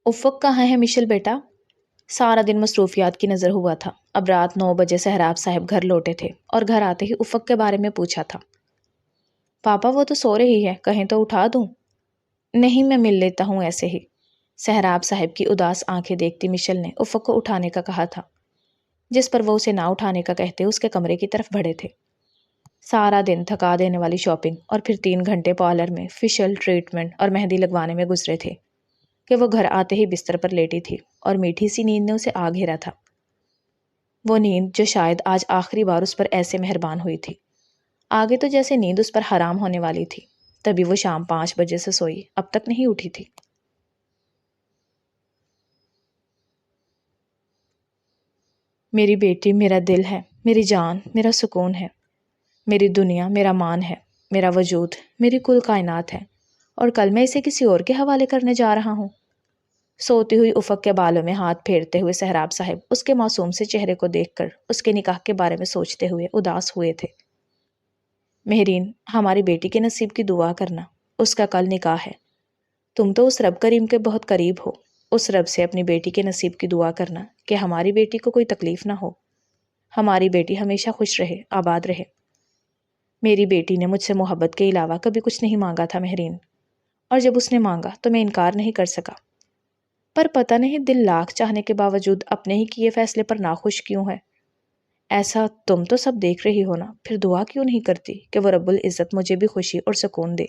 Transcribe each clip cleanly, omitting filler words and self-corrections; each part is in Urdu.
افق کہاں ہے مشل بیٹا؟ سارا دن مصروفیات کی نظر ہوا تھا۔ اب رات 9 بجے سہراب صاحب گھر لوٹے تھے اور گھر آتے ہی افق کے بارے میں پوچھا تھا۔ پاپا وہ تو سو رہی ہے، کہیں تو اٹھا دوں؟ نہیں، میں مل لیتا ہوں ایسے ہی۔ سہراب صاحب کی اداس آنکھیں دیکھتی مشل نے افق کو اٹھانے کا کہا تھا، جس پر وہ اسے نہ اٹھانے کا کہتے اس کے کمرے کی طرف بڑھے تھے۔ سارا دن تھکا دینے والی شاپنگ اور پھر 3 گھنٹے پارلر میں فیشل ٹریٹمنٹ اور مہندی لگوانے میں گزرے تھے کہ وہ گھر آتے ہی بستر پر لیٹی تھی اور میٹھی سی نیند نے اسے آ گھیرا تھا۔ وہ نیند جو شاید آج آخری بار اس پر ایسے مہربان ہوئی تھی۔ آگے تو جیسے نیند اس پر حرام ہونے والی تھی۔ تبھی وہ شام 5 بجے سے سوئی، اب تک نہیں اٹھی تھی۔ میری بیٹی میرا دل ہے، میری جان، میرا سکون ہے، میری دنیا، میرا مان ہے، میرا وجود، میری کل کائنات ہے، اور کل میں اسے کسی اور کے حوالے کرنے جا رہا ہوں۔ سوتی ہوئی افق کے بالوں میں ہاتھ پھیرتے ہوئے سہراب صاحب اس کے معصوم سے چہرے کو دیکھ کر اس کے نکاح کے بارے میں سوچتے ہوئے اداس ہوئے تھے۔ مہرین، ہماری بیٹی کے نصیب کی دعا کرنا، اس کا کل نکاح ہے۔ تم تو اس رب کریم کے بہت قریب ہو، اس رب سے اپنی بیٹی کے نصیب کی دعا کرنا کہ ہماری بیٹی کو کوئی تکلیف نہ ہو، ہماری بیٹی ہمیشہ خوش رہے، آباد رہے۔ میری بیٹی نے مجھ سے محبت کے علاوہ کبھی کچھ نہیں مانگا تھا مہرین، اور جب اس نے مانگا تو میں انکار نہیں کر سکا۔ پر پتہ نہیں دل لاکھ چاہنے کے باوجود اپنے ہی کیے فیصلے پر ناخوش کیوں ہے؟ ایسا تم تو سب دیکھ رہی ہو نا، پھر دعا کیوں نہیں کرتی کہ وہ رب العزت مجھے بھی خوشی اور سکون دے،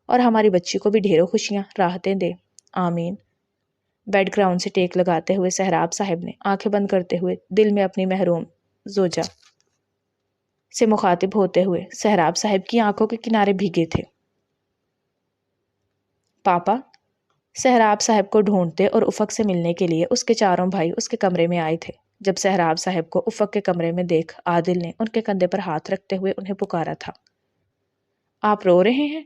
اور ہماری بچی کو بھی ڈھیروں خوشیاں راحتیں دے، آمین۔ بیڈ گراؤنڈ سے ٹیک لگاتے ہوئے سہراب صاحب نے آنکھیں بند کرتے ہوئے دل میں اپنی محروم زوجہ سے مخاطب ہوتے ہوئے سہراب صاحب کی آنکھوں کے کنارے بھیگے تھے۔ پاپا، سہراب صاحب کو ڈھونڈتے اور افق سے ملنے کے لیے اس کے چاروں بھائی اس کے کمرے میں آئے تھے۔ جب سہراب صاحب کو افق کے کمرے میں دیکھ عادل نے ان کے کندھے پر ہاتھ رکھتے ہوئے انہیں پکارا تھا۔ آپ رو رہے ہیں؟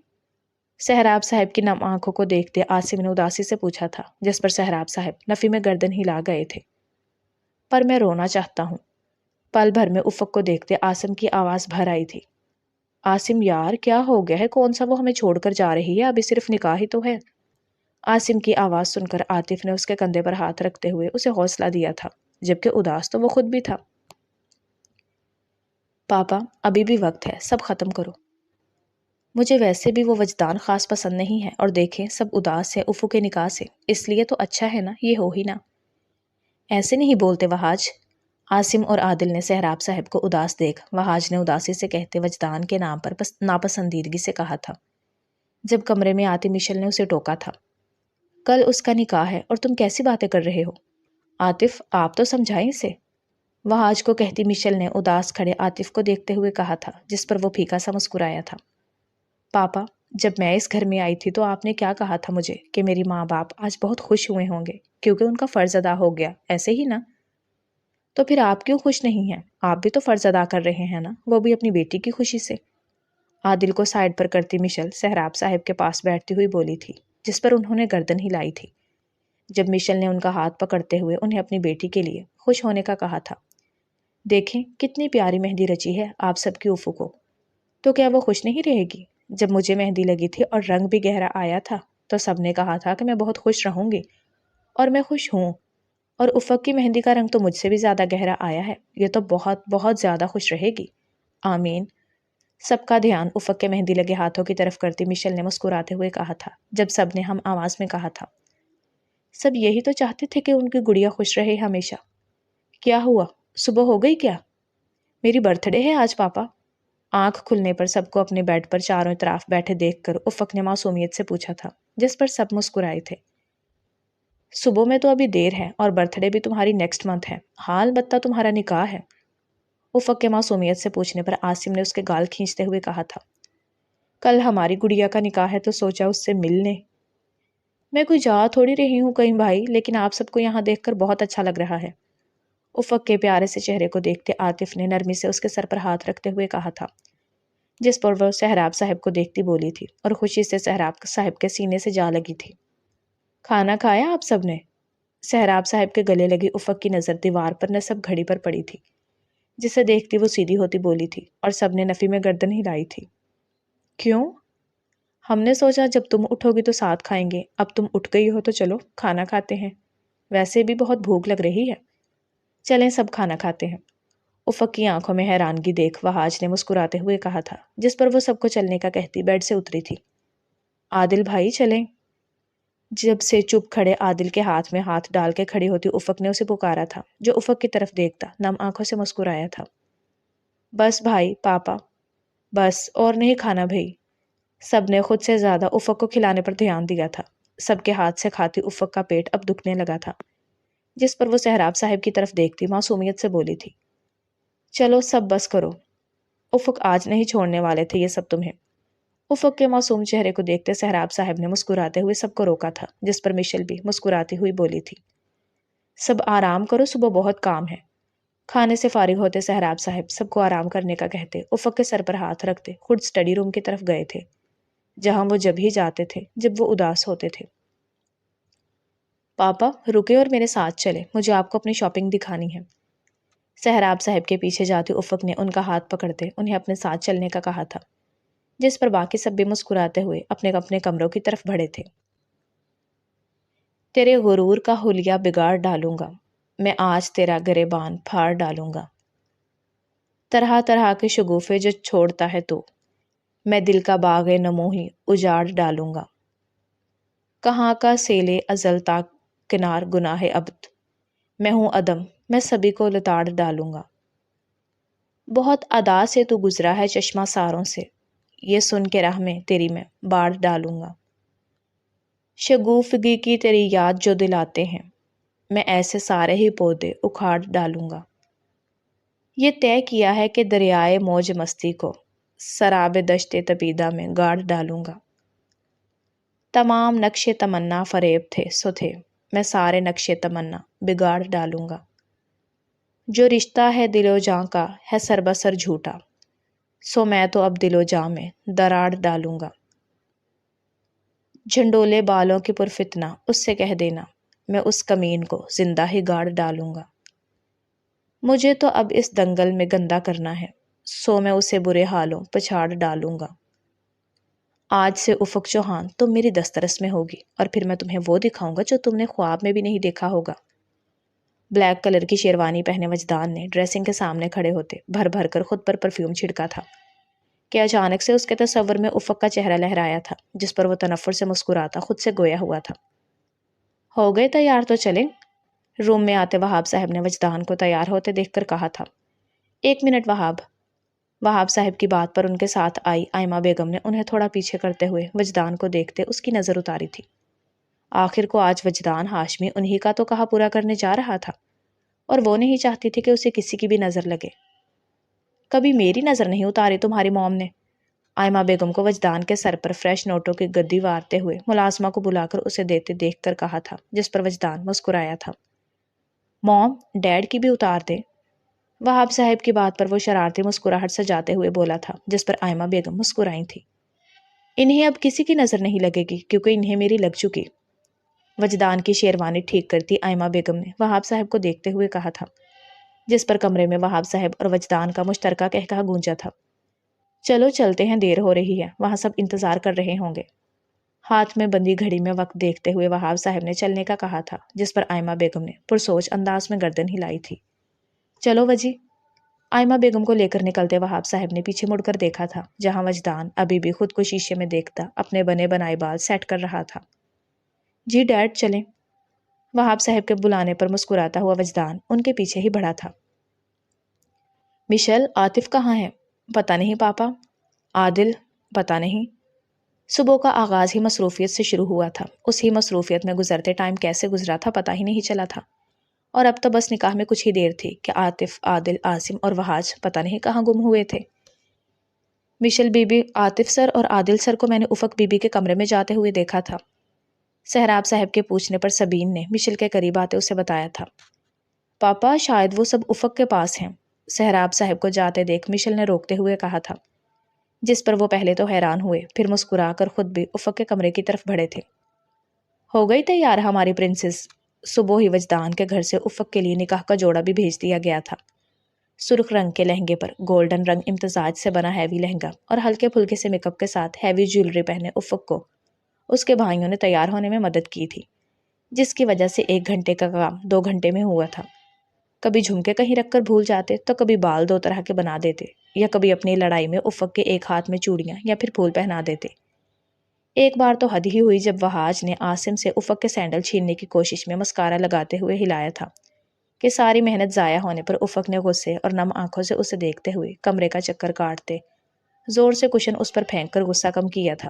سہراب صاحب کی نم آنکھوں کو دیکھتے عاصم نے اداسی سے پوچھا تھا، جس پر سہراب صاحب نفی میں گردن ہلا گئے تھے۔ پر میں رونا چاہتا ہوں۔ پل بھر میں افق کو دیکھتے عاصم کی آواز بھر آئی تھی۔ عاصم یار، کیا ہو گیا ہے؟ کون سا وہ ہمیں چھوڑ کر جا رہی ہے؟ ابھی صرف نکاح ہی تو ہے۔ عاصم کی آواز سن کر عاطف نے اس کے کندھے پر ہاتھ رکھتے ہوئے اسے حوصلہ دیا تھا، جبکہ اداس تو وہ خود بھی تھا۔ پاپا، ابھی بھی وقت ہے، سب ختم کرو۔ مجھے ویسے بھی وہ وجدان خاص پسند نہیں ہے، اور دیکھیں سب اداس ہے افق کے نکاح سے، اس لیے تو اچھا ہے نا یہ ہو ہی نا۔ ایسے نہیں بولتے وہاج۔ عاصم اور عادل نے سہراب صاحب کو اداس دیکھ وہاج نے اداسی سے کہتے وجدان کے نام پر ناپسندیدگی سے کہا تھا۔ جب کمرے میں آتی مشل نے اسے ٹوکا تھا، کل اس کا نکاح ہے اور تم کیسی باتیں کر رہے ہو؟ عاطف، آپ تو سمجھائیں اسے۔ وہاج کو کہتی مشل نے اداس کھڑے عاطف کو دیکھتے ہوئے کہا تھا، جس پر وہ پھیکا سا مسکرایا تھا۔ پاپا، جب میں اس گھر میں آئی تھی تو آپ نے کیا کہا تھا مجھے کہ میری ماں باپ آج بہت خوش ہوئے ہوں گے کیونکہ ان کا فرض ادا ہو گیا، ایسے ہی نا؟ تو پھر آپ کیوں خوش نہیں ہیں؟ آپ بھی تو فرض ادا کر رہے ہیں نا، وہ بھی اپنی بیٹی کی خوشی سے۔ عادل کو سائڈ پر کرتی مشل سہراب صاحب کے پاس بیٹھتی ہوئی بولی تھی، جس پر انہوں نے گردن ہلائی تھی۔ جب مشل نے ان کا ہاتھ پکڑتے ہوئے انہیں اپنی بیٹی کے لیے خوش ہونے کا کہا تھا، دیکھیں کتنی پیاری مہندی رچی ہے آپ سب کی افق کو، تو کیا وہ خوش نہیں رہے گی؟ جب مجھے مہندی لگی تھی اور رنگ بھی گہرا آیا تھا تو سب نے کہا تھا کہ میں بہت خوش رہوں گی، اور میں خوش ہوں، اور افق کی مہندی کا رنگ تو مجھ سے بھی زیادہ گہرا آیا ہے، یہ تو بہت بہت زیادہ خوش رہے گی، آمین۔ سب کا دھیان افق کے مہندی لگے ہاتھوں کی طرف کرتی مشل نے مسکراتے ہوئے کہا تھا، جب سب نے ہم آواز میں کہا تھا، سب یہی تو چاہتے تھے کہ ان کی گڑیا خوش رہے ہمیشہ۔ کیا ہوا؟ صبح ہو گئی کیا؟ میری برتھ ڈے ہے آج پاپا۔ آنکھ کھلنے پر سب کو اپنے بیڈ پر چاروں اطراف بیٹھے دیکھ کر افق نے معصومیت سے پوچھا تھا، جس پر سب مسکرائے تھے۔ صبح میں تو ابھی دیر ہے اور برتھ ڈے بھی تمہاری نیکسٹ منتھ ہے، حال بتہ تمہارا نکاح ہے۔ افق کے معصومیت سے پوچھنے پر عاصم نے اس کے گال کھینچتے ہوئے کہا تھا، کل ہماری گڑیا کا نکاح ہے تو سوچا اس سے ملنے۔ میں کوئی جا تھوڑی رہی ہوں کہیں بھائی، لیکن آپ سب کو یہاں دیکھ کر بہت اچھا لگ رہا ہے۔ افق کے پیارے سے چہرے کو دیکھتے عاطف نے نرمی سے اس کے سر پر ہاتھ رکھتے ہوئے کہا تھا، جس پر وہ سہراب صاحب کو دیکھتی بولی تھی اور خوشی سے سہراب صاحب کے سینے سے جا لگی تھی۔ کھانا کھایا آپ سب نے؟ سہراب صاحب کے گلے لگی افق کی نظر دیوار پر نصب گھڑی پر پڑی تھی، جسے دیکھتی وہ سیدھی ہوتی بولی تھی، اور سب نے نفی میں گردن ہلائی تھی۔ کیوں؟ ہم نے سوچا جب تم اٹھو گی تو ساتھ کھائیں گے، اب تم اٹھ گئی ہو تو چلو کھانا کھاتے ہیں، ویسے بھی بہت بھوک لگ رہی ہے، چلیں سب کھانا کھاتے ہیں۔ افق کی آنکھوں میں حیرانگی دیکھ وہاج نے مسکراتے ہوئے کہا تھا، جس پر وہ سب کو چلنے کا کہتی بیڈ سے اتری تھی۔ عادل بھائی چلیں۔ جب سے چپ کھڑے عادل کے ہاتھ میں ہاتھ ڈال کے کھڑی ہوتی افق نے اسے پکارا تھا، جو افق کی طرف دیکھتا نم آنکھوں سے مسکرایا تھا۔ بس بھائی، پاپا، بس اور نہیں کھانا بھائی۔ سب نے خود سے زیادہ افق کو کھلانے پر دھیان دیا تھا۔ سب کے ہاتھ سے کھاتی افق کا پیٹ اب دکھنے لگا تھا، جس پر وہ سہراب صاحب کی طرف دیکھتی معصومیت سے بولی تھی، چلو سب بس کرو، افق آج نہیں چھوڑنے والے تھے یہ سب تمہیں۔ افق کے معصوم چہرے کو دیکھتے سہراب صاحب نے مسکراتے ہوئے سب کو روکا تھا، جس پر مشل بھی مسکراتی ہوئی بولی تھی، سب آرام کرو، صبح بہت کام ہے۔ کھانے سے فارغ ہوتے سہراب صاحب سب کو آرام کرنے کا کہتے افق کے سر پر ہاتھ رکھتے خود اسٹڈی روم کی طرف گئے تھے، جہاں وہ جب ہی جاتے تھے جب وہ اداس ہوتے تھے۔ پاپا رکے اور میرے ساتھ چلے، مجھے آپ کو اپنی شاپنگ دکھانی ہے۔ سہراب صاحب کے پیچھے جاتی افق نے ان کا ہاتھ پکڑتے انہیں اپنے ساتھ چلنے کا کہا تھا، جس پر باقی سب بھی مسکراتے ہوئے اپنے اپنے کمروں کی طرف بڑھے تھے۔ تیرے غرور کا حلیہ بگاڑ ڈالوں گا، میں آج تیرا گریبان پھاڑ ڈالوں گا۔ طرح طرح کے شگوفے جو چھوڑتا ہے تو، میں دل کا باغ نموہی اجاڑ ڈالوں گا۔ کہاں کا سیلے ازل تا کنار گناہ ابد، میں ہوں عدم، میں سبھی کو لتاڑ ڈالوں گا۔ بہت ادا سے تو گزرا ہے چشمہ ساروں سے، یہ سن کے راہ میں تیری میں باڑ ڈالوں گا۔ شگوفگی کی تیری یاد جو دلاتے ہیں، میں ایسے سارے ہی پودے اکھاڑ ڈالوں گا۔ یہ طے کیا ہے کہ دریائے موج مستی کو سراب دشت تپیدہ میں گاڑ ڈالوں گا۔ تمام نقش تمنا فریب تھے سو تھے، میں سارے نقش تمنا بگاڑ ڈالوں گا۔ جو رشتہ ہے دل و جاں کا ہے سر بسر جھوٹا، سو میں تو اب دل و جاں میں دراڑ ڈالوں گا۔ جھنڈولے بالوں کی پرفتنہ اس سے کہہ دینا، میں اس کمین کو زندہ ہی گاڑ ڈالوں گا۔ مجھے تو اب اس دنگل میں گندا کرنا ہے، سو میں اسے برے حالوں پچھاڑ ڈالوں گا۔ آج سے افق چوہان تم میری دسترس میں ہوگی، اور پھر میں تمہیں وہ دکھاؤں گا جو تم نے خواب میں بھی نہیں دیکھا ہوگا۔ بلیک کلر کی شیروانی پہنے وجدان نے ڈریسنگ کے سامنے کھڑے ہوتے بھر بھر کر خود پر پرفیوم چھڑکا تھا کہ اچانک سے اس کے تصور میں افق کا چہرہ لہرایا تھا، جس پر وہ تنفر سے مسکراتا خود سے گویا ہوا تھا۔ ہو گئے تیار تو چلیں؟ روم میں آتے وہاب صاحب نے وجدان کو تیار ہوتے دیکھ کر کہا تھا۔ ایک منٹ وہاب صاحب کی بات پر ان کے ساتھ آئی آئمہ بیگم نے انہیں تھوڑا پیچھے کرتے ہوئے وجدان کو دیکھتے اس کی نظر اتاری تھی۔ آخر کو آج وجدان ہاشمی انہی کا تو کہا پورا کرنے جا رہا تھا، اور وہ نہیں چاہتی تھی کہ اسے کسی کی بھی نظر لگے۔ کبھی میری نظر نہیں اتاری تمہاری موم نے؟ آئمہ بیگم کو وجدان کے سر پر فریش نوٹوں کی گدی وارتے ہوئے ملازمہ کو بلا کر اسے دیتے دیکھ کر کہا تھا، جس پر وجدان مسکرایا تھا۔ موم ڈیڈ کی بھی اتار دے۔ وہاب صاحب کی بات پر وہ شرارتی مسکراہٹ سجاتے ہوئے بولا تھا، جس پر آئمہ بیگم مسکرائی تھی۔ انہیں اب کسی کی نظر نہیں لگے گی کیونکہ انہیں میری لگ چکی۔ وجدان کی شیروانی ٹھیک کرتی آئمہ بیگم نے وہاب صاحب کو دیکھتے ہوئے کہا تھا، جس پر کمرے میں وہاب صاحب اور وجدان کا مشترکہ کہکہا گونجا تھا۔ چلو چلتے ہیں، دیر ہو رہی ہے، وہاں سب انتظار کر رہے ہوں گے۔ ہاتھ میں بندی گھڑی میں وقت دیکھتے ہوئے وہاب صاحب نے چلنے کا کہا تھا، جس پر آئمہ بیگم نے پرسوچ انداز میں گردن ہلائی تھی۔ چلو وجی۔ آئمہ بیگم کو لے کر نکلتے وہاب صاحب نے پیچھے مڑ کر دیکھا تھا، جہاں وجدان ابھی بھی خود کو شیشے میں دیکھتا اپنے بنے بنائے بال سیٹ کر رہا تھا۔ جی ڈیڈ چلیں۔ وہاب صاحب کے بلانے پر مسکراتا ہوا وجدان ان کے پیچھے ہی بڑھا تھا۔ مشل عاطف کہاں ہے؟ پتہ نہیں پاپا۔ عادل؟ پتہ نہیں۔ صبح کا آغاز ہی مصروفیت سے شروع ہوا تھا، اسی مصروفیت میں گزرتے ٹائم کیسے گزرا تھا پتہ ہی نہیں چلا تھا، اور اب تو بس نکاح میں کچھ ہی دیر تھی کہ عاطف، عادل، عاصم اور وہاج پتہ نہیں کہاں گم ہوئے تھے۔ مشل بی بی، عاطف سر اور عادل سر کو میں نے افق بی بی کے کمرے میں جاتے ہوئے دیکھا تھا۔ سہراب صاحب کے پوچھنے پر سبین نے مشل کے قریب آتے اسے بتایا تھا۔ پاپا شاید وہ سب افق کے پاس ہیں، سہراب صاحب کو جاتے دیکھ مشل نے روکتے ہوئے کہا تھا، جس پر وہ پہلے تو حیران ہوئے، پھر مسکرا کر خود بھی افق کے کمرے کی طرف بڑھے تھے۔ ہو گئی تیار ہماری پرنسس؟ صبح ہی وجدان کے گھر سے افق کے لیے نکاح کا جوڑا بھی بھیج دیا گیا تھا۔ سرخ رنگ کے لہنگے پر گولڈن رنگ امتزاج سے بنا ہیوی لہنگا اور ہلکے پھلکے سے میک اپ کے ساتھ ہیوی جیولری پہنے افق کو اس کے بھائیوں نے تیار ہونے میں مدد کی تھی، جس کی وجہ سے 1 گھنٹے کا کام 2 گھنٹے میں ہوا تھا۔ کبھی جھمکے کہیں رکھ کر بھول جاتے تو کبھی بال 2 طرح کے بنا دیتے، یا کبھی اپنی لڑائی میں افق کے ایک ہاتھ میں چوڑیاں یا پھر پھول پہنا دیتے۔ ایک بار تو حد ہی ہوئی جب وہاج نے عاصم سے افق کے سینڈل چھیننے کی کوشش میں مسکارا لگاتے ہوئے ہلایا تھا کہ ساری محنت ضائع ہونے پر افق نے غصے اور نم آنکھوں سے اسے دیکھتے ہوئے کمرے کا چکر کاٹتے زور سے کشن اس پر پھینک کر غصہ کم کیا تھا۔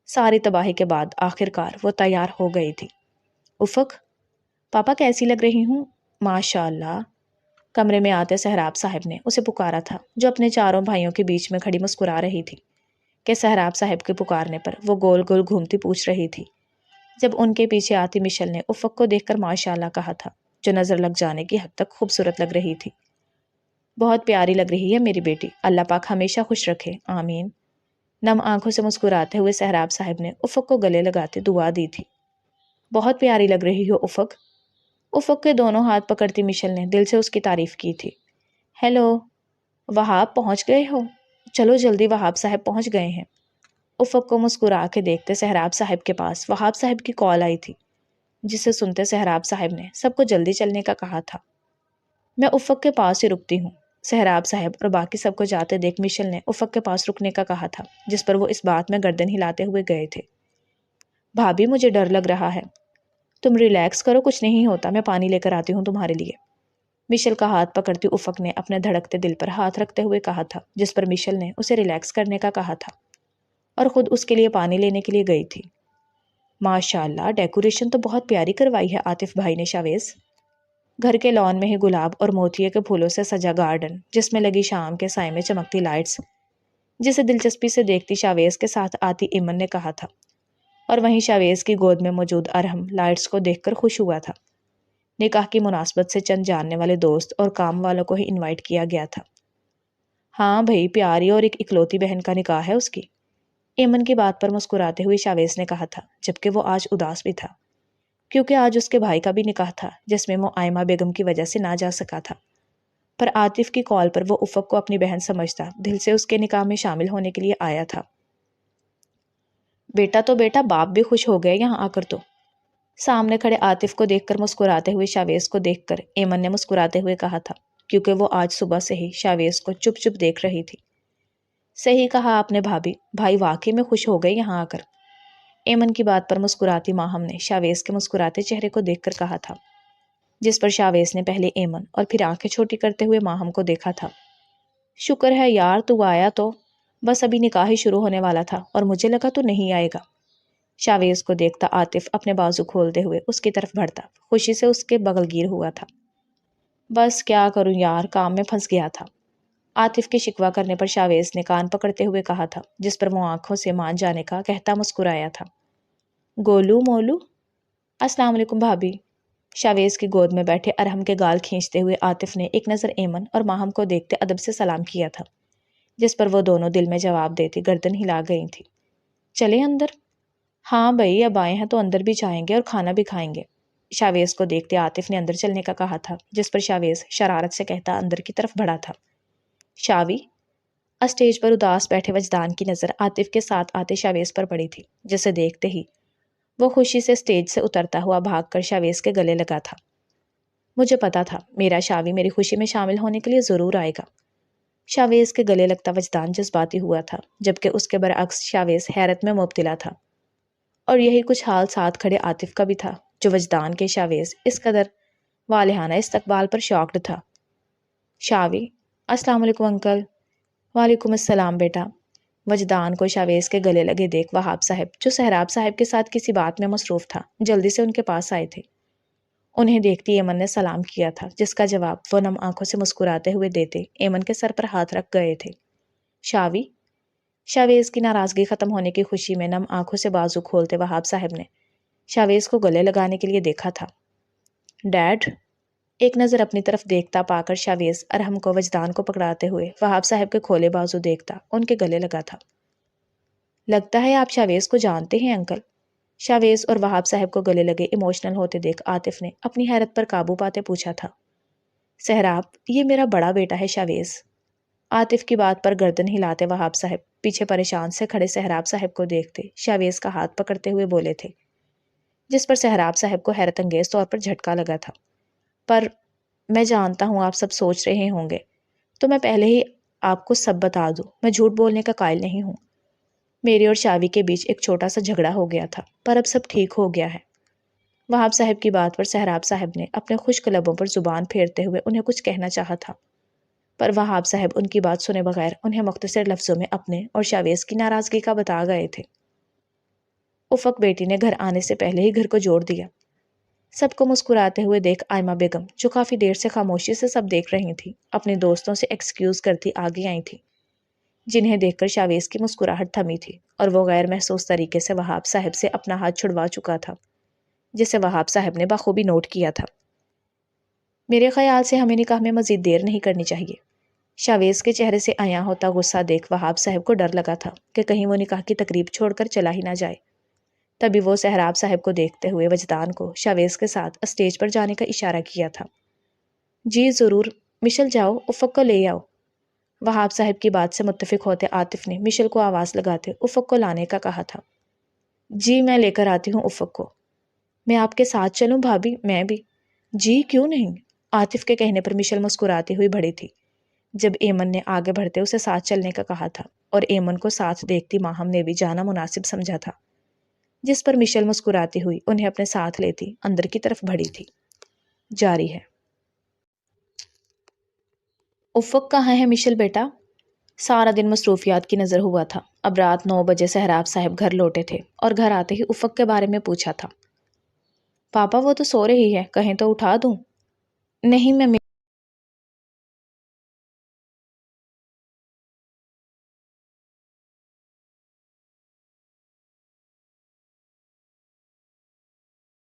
ساری تباہی کے بعد آخر کار وہ تیار ہو گئی تھی۔ افق، پاپا کیسی لگ رہی ہوں؟ ماشاء اللہ، کمرے میں آتے سہراب صاحب نے اسے پکارا تھا، جو اپنے چاروں بھائیوں کے بیچ میں کھڑی مسکرا رہی تھی کہ سہراب صاحب کے پکارنے پر وہ گول گول گھومتی پوچھ رہی تھی۔ جب ان کے پیچھے آتی مشل نے افق کو دیکھ کر ماشاء اللہ کہا تھا، جو نظر لگ جانے کی حد تک خوبصورت لگ رہی تھی۔ بہت پیاری لگ رہی ہے میری بیٹی، اللہ پاک ہمیشہ خوش رکھے، آمین۔ نم آنکھوں سے مسکراتے ہوئے سہراب صاحب نے افق کو گلے لگاتے دعا دی تھی۔ بہت پیاری لگ رہی ہو افق۔ افق کے دونوں ہاتھ پکڑتی مشل نے دل سے اس کی تعریف کی تھی۔ ہیلو، وہاب پہنچ گئے ہو؟ چلو جلدی، وہاب صاحب پہنچ گئے ہیں۔ افق کو مسکرا کے دیکھتے سہراب صاحب کے پاس وہاب صاحب کی کال آئی تھی، جسے سنتے سہراب صاحب نے سب کو جلدی چلنے کا کہا تھا۔ میں افق کے پاس ہی رکتی ہوں، سہراب صاحب اور باقی سب کو جاتے دیکھ مشل نے افق کے پاس رکنے کا کہا تھا، جس پر وہ اس بات میں گردن ہلاتے ہوئے گئے تھے۔ بھابھی، مجھے ڈر لگ رہا ہے۔ تم ریلیکس کرو، کچھ نہیں ہوتا، میں پانی لے کر آتی ہوں تمہارے لیے۔ مشل کا ہاتھ پکڑتی افق نے اپنے دھڑکتے دل پر ہاتھ رکھتے ہوئے کہا تھا، جس پر مشل نے اسے ریلیکس کرنے کا کہا تھا اور خود اس کے لیے پانی لینے کے لیے گئی تھی۔ ماشاء اللہ، ڈیکوریشن تو بہت پیاری کروائی ہے عاطف بھائی نے شاویز۔ گھر کے لان میں ہی گلاب اور موتیے کے پھولوں سے سجا گارڈن، جس میں لگی شام کے سائے میں چمکتی لائٹس، جسے دلچسپی سے دیکھتی شاویز کے ساتھ آتی ایمن نے کہا تھا، اور وہیں شاویز کی گود میں موجود ارحم لائٹس کو دیکھ کر خوش ہوا تھا۔ نکاح کی مناسبت سے چند جاننے والے دوست اور کام والوں کو ہی انوائٹ کیا گیا تھا۔ ہاں بھائی، پیاری اور ایک اکلوتی بہن کا نکاح ہے اس کی، ایمن کی بات پر مسکراتے ہوئے شاویز نے کہا تھا، جبکہ وہ آج اداس بھی تھا، کیونکہ آج اس کے بھائی کا بھی نکاح تھا، جس میں وہ آئمہ بیگم کی وجہ سے نہ جا سکا تھا۔ پر عاطف کی کال پر وہ افق کو اپنی بہن سمجھتا دل سے اس کے نکاح میں شامل ہونے کے لیے آیا تھا۔ بیٹا تو بیٹا، باپ بھی خوش ہو گئے یہاں آ کر تو۔ سامنے کھڑے عاطف کو دیکھ کر مسکراتے ہوئے شاویز کو دیکھ کر ایمن نے مسکراتے ہوئے کہا تھا، کیونکہ وہ آج صبح سے ہی شاویز کو چپ چپ دیکھ رہی تھی۔ صحیح کہا آپ نے بھابھی، بھائی واقعی میں خوش ہو گئے یہاں آ کر۔ ایمن کی بات پر مسکراتی ماہم نے شاویز کے مسکراتے چہرے کو دیکھ کر کہا تھا، جس پر شاویز نے پہلے ایمن اور پھر آنکھیں چھوٹی کرتے ہوئے ماہم کو دیکھا تھا۔ شکر ہے یار تو آیا، تو بس ابھی نکاح ہی شروع ہونے والا تھا اور مجھے لگا تو نہیں آئے گا۔ شاویز کو دیکھتا عاطف اپنے بازو کھولتے ہوئے اس کی طرف بڑھتا خوشی سے اس کے بغل گیر ہوا تھا۔ بس کیا کروں یار، کام میں پھنس گیا تھا، عاطف کے شکوہ کرنے پر شاویز نے کان پکڑتے ہوئے کہا تھا، جس پر وہ آنکھوں سے مان جانے کا کہتا مسکرایا تھا۔ گولو مولو، السلام علیکم بھابھی۔ شاویز کی گود میں بیٹھے ارحم کے گال کھینچتے ہوئے عاطف نے ایک نظر ایمن اور ماہم کو دیکھتے ادب سے سلام کیا تھا، جس پر وہ دونوں دل میں جواب دیتی گردن ہلا گئی تھی۔ چلے اندر؟ ہاں بھائی، اب آئے ہیں تو اندر بھی جائیں گے اور کھانا بھی کھائیں گے۔ شاویز کو دیکھتے عاطف نے اندر چلنے کا کہا تھا، جس پر شاویز شرارت سے کہتا اندر کی طرف بڑھا تھا۔ شاوی، اسٹیج پر اداس بیٹھے وجدان کی نظر عاطف کے ساتھ آتے شاویز پر پڑی تھی، جسے دیکھتے ہی وہ خوشی سے اسٹیج سے اترتا ہوا بھاگ کر شاویز کے گلے لگا تھا۔ مجھے پتا تھا میرا شاوی میری خوشی میں شامل ہونے کے لیے ضرور آئے گا۔ شاویز کے گلے لگتا وجدان جذباتی ہوا تھا، جبکہ اس کے برعکس شاویز حیرت میں مبتلا تھا، اور یہی کچھ حال ساتھ کھڑے عاطف کا بھی تھا، جو وجدان کے شاویز اس قدر والہانہ استقبال پر شاکڈ تھا۔ شاوی، السلام علیکم انکل۔ وعلیکم السلام بیٹا۔ وجدان کو شاویز کے گلے لگے دیکھ وہاب صاحب، جو سہراب صاحب کے ساتھ کسی بات میں مصروف تھا، جلدی سے ان کے پاس آئے تھے۔ انہیں دیکھتی ایمن نے سلام کیا تھا، جس کا جواب وہ نم آنکھوں سے مسکراتے ہوئے دیتے ایمن کے سر پر ہاتھ رکھ گئے تھے۔ شاوی، شاویز کی ناراضگی ختم ہونے کی خوشی میں نم آنکھوں سے بازو کھولتے وہاب صاحب نے شاویز کو گلے لگانے کے لیے دیکھا تھا۔ ڈیڈ، ایک نظر اپنی طرف دیکھتا پا کر شاویز ارحم کو وجدان کو پکڑاتے ہوئے وہاب صاحب کے کھولے بازو دیکھتا ان کے گلے لگا تھا۔ لگتا ہے آپ شاویز کو جانتے ہیں انکل۔ شاویز اور وہاب صاحب کو گلے لگے ایموشنل ہوتے دیکھ عاطف نے اپنی حیرت پر قابو پاتے پوچھا تھا۔ سہراب، یہ میرا بڑا بیٹا ہے شاویز۔ عاطف کی بات پر گردن ہلاتے وہاب صاحب پیچھے پریشان سے کھڑے سہراب صاحب کو دیکھتے شاویز کا ہاتھ پکڑتے ہوئے بولے تھے، جس پر سہراب صاحب کو حیرت انگیز طور پر جھٹکا لگا تھا۔ پر میں جانتا ہوں آپ سب سوچ رہے ہوں گے، تو میں پہلے ہی آپ کو سب بتا دوں، میں جھوٹ بولنے کا قائل نہیں ہوں۔ میری اور شاوی کے بیچ ایک چھوٹا سا جھگڑا ہو گیا تھا، پر اب سب ٹھیک ہو گیا ہے۔ وہاب صاحب کی بات پر سہراب صاحب نے اپنے خشک لبوں پر زبان پھیرتے ہوئے انہیں کچھ کہنا چاہا تھا، پر وہاب صاحب ان کی بات سنے بغیر انہیں مختصر لفظوں میں اپنے اور شاویز کی ناراضگی کا بتا گئے تھے۔ افق بیٹی نے گھر آنے سے پہلے ہی گھر کو جوڑ دیا۔ سب کو مسکراتے ہوئے دیکھ آئمہ بیگم، جو کافی دیر سے خاموشی سے سب دیکھ رہی تھی، اپنے دوستوں سے ایکسکیوز کرتی آگے آئی تھی، جنہیں دیکھ کر شاویز کی مسکراہٹ تھمی تھی اور وہ غیر محسوس طریقے سے وہاب صاحب سے اپنا ہاتھ چھڑوا چکا تھا، جسے وہاب صاحب نے بخوبی نوٹ کیا تھا۔ میرے خیال سے ہمیں نکاح میں مزید دیر نہیں کرنی چاہیے۔ شاویز کے چہرے سے عیاں ہوتا غصہ دیکھ وہاب صاحب کو ڈر لگا تھا کہ کہیں وہ نکاح کی تقریب چھوڑ کر چلا ہی نہ جائے۔ تبھی وہ سہراب صاحب کو دیکھتے ہوئے وجدان کو شاویز کے ساتھ اسٹیج پر جانے کا اشارہ کیا تھا۔ جی ضرور، مشل جاؤ، افق کو لے آؤ۔ وہاب صاحب کی بات سے متفق ہوتے عاطف نے مشل کو آواز لگاتے افق کو لانے کا کہا تھا۔ جی میں لے کر آتی ہوں افق کو۔ میں آپ کے ساتھ چلوں بھابھی؟ میں بھی۔ جی کیوں نہیں؟ عاطف کے کہنے پر مشل مسکراتی ہوئی بڑھی تھی۔ جب ایمن نے آگے بڑھتے اسے ساتھ چلنے کا کہا تھا اور ایمن کو ساتھ دیکھتی ماہم نے بھی جانا مناسب سمجھا تھا، جس پر مشل مسکراتی ہوئی انہیں اپنے ساتھ لیتی اندر کی طرف بڑھی تھی۔ جاری ہے۔ افق کہاں ہے مشل بیٹا؟ سارا دن مصروفیات کی نظر ہوا تھا۔ اب رات 9 بجے سہراب صاحب گھر لوٹے تھے اور گھر آتے ہی افق کے بارے میں پوچھا تھا۔ پاپا وہ تو سو رہی ہے، کہیں تو اٹھا دوں؟ نہیں، میں